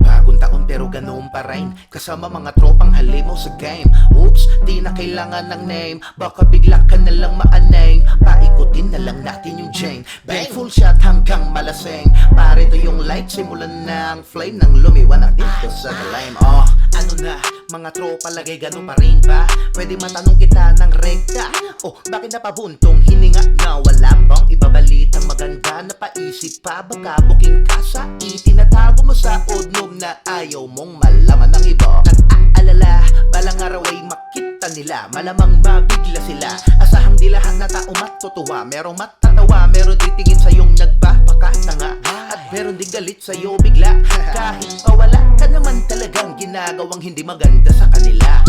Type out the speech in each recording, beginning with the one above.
Bagong taon pero ganoon pa rin, kasama mga tropang halimaw sa game. Oops, di na kailangan ng name, baka bigla ka na lang maaneng. Paikutin na lang natin yung chain, bang full shot hanggang malaseng. Pare to yung light, simulan ng flame nang lumiwanag dito sa lime. Oh, ano na, mga tropa lagay gano'n pa rin ba? Pwede matanong kita ng rekta. Oh, bakit napabuntong hininga na wala bang ibabalitang maganda? Napaisip pa baka buking ka sa itinatago mo sa odnog na ayaw mong malaman ng iba. Nag-aalala, balang araw ay makita nila, malamang mabigla sila. Asahang di lahat na tao matutuwa, merong matatawa, meron di tingin sa yung nagpapakatanga, at meron di galit sa'yo bigla. Kahit wala ka naman talagang ginagawang hindi maganda sa kanila.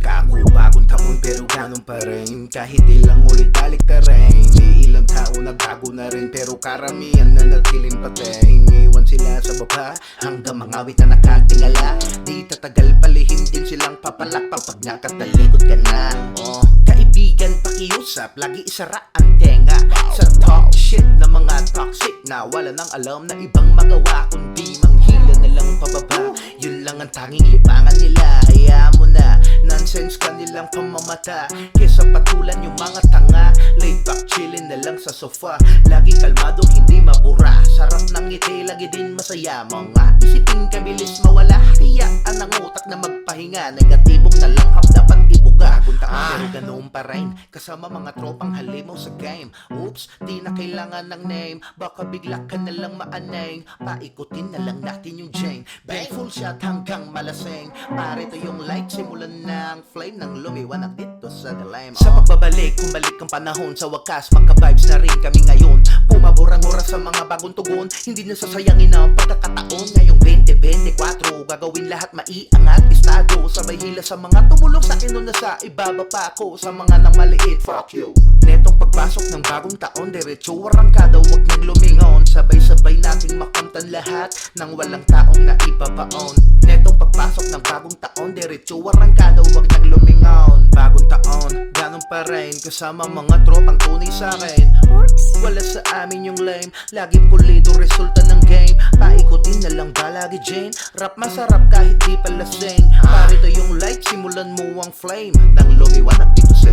Kako bagong taon pero ganun pa rin, kahit ilang ulit balik ka rin. Di ilang tao nagbago na rin pero karamihan na nagtiling pating. Iwan sila sa baba hanggang mangawit na nakatingala. Di tatagal palihim din silang papalakpak pag nakatalikod ka na. Oh, kaibigan pakiusap, lagi isara ang tenga sa talk shit na mga toxic na wala nang alam na ibang magawa kundi manghila na lang pababa. Yun lang ang tanging libangan nila, hayaan mo na. Nonsense ka nilang pamamata, kesa patulan yung mga tanga. Laid back chillin na lang sa sofa, lagi kalmado hindi mabura. Sarap ng ngiti, lagi din masaya. Mga isipin kabilis mawala, hayaan ang utak na magpahinga. Negatibong nalanghap dapat ibuga. Bagong taon pero ganoon pa rin, kasama mga tropang halimaw sa game. Oops, di na kailangan ng name, baka bigla ka na lang maaneng. Paikutin na lang natin yung chain, bang full shot hanggang malaseng. Pare to yung light, simulan ng flame nang lumiwanag dito sa lime. Sa pagbabalik, kumalik ang panahon, sa wakas magka-vibes na rin kami ngayon. Pumaborang oras sa mga bagong tugon, hindi na sasayangin ang pagkakataon. Ngayong 2024, gagawin lahat maiangat estado. Sabay hila sa mga tumulong sa akin na sa ibaba pa ako. Sa mga nang maliit, fuck you. Netong pagpasok ng bagong taon, diretso arangkada, wag nang lumingon. Sabay-sabay nating makamtan lahat nang walang taong naibabaon. Netong pagpasok ng bagong taon, diretso arangkada, wag nang lumingon. Bagong taon, ganun pa rin, kasama mga tropang tunay sa akin. Wala sa amin yung lame, laging pulido resulta ng game. Paikutin na lang ba lagi Jane? Rap masarap kahit di palasing. Pare to yung light, simulan mo ang flame nang lumiwanag dito sa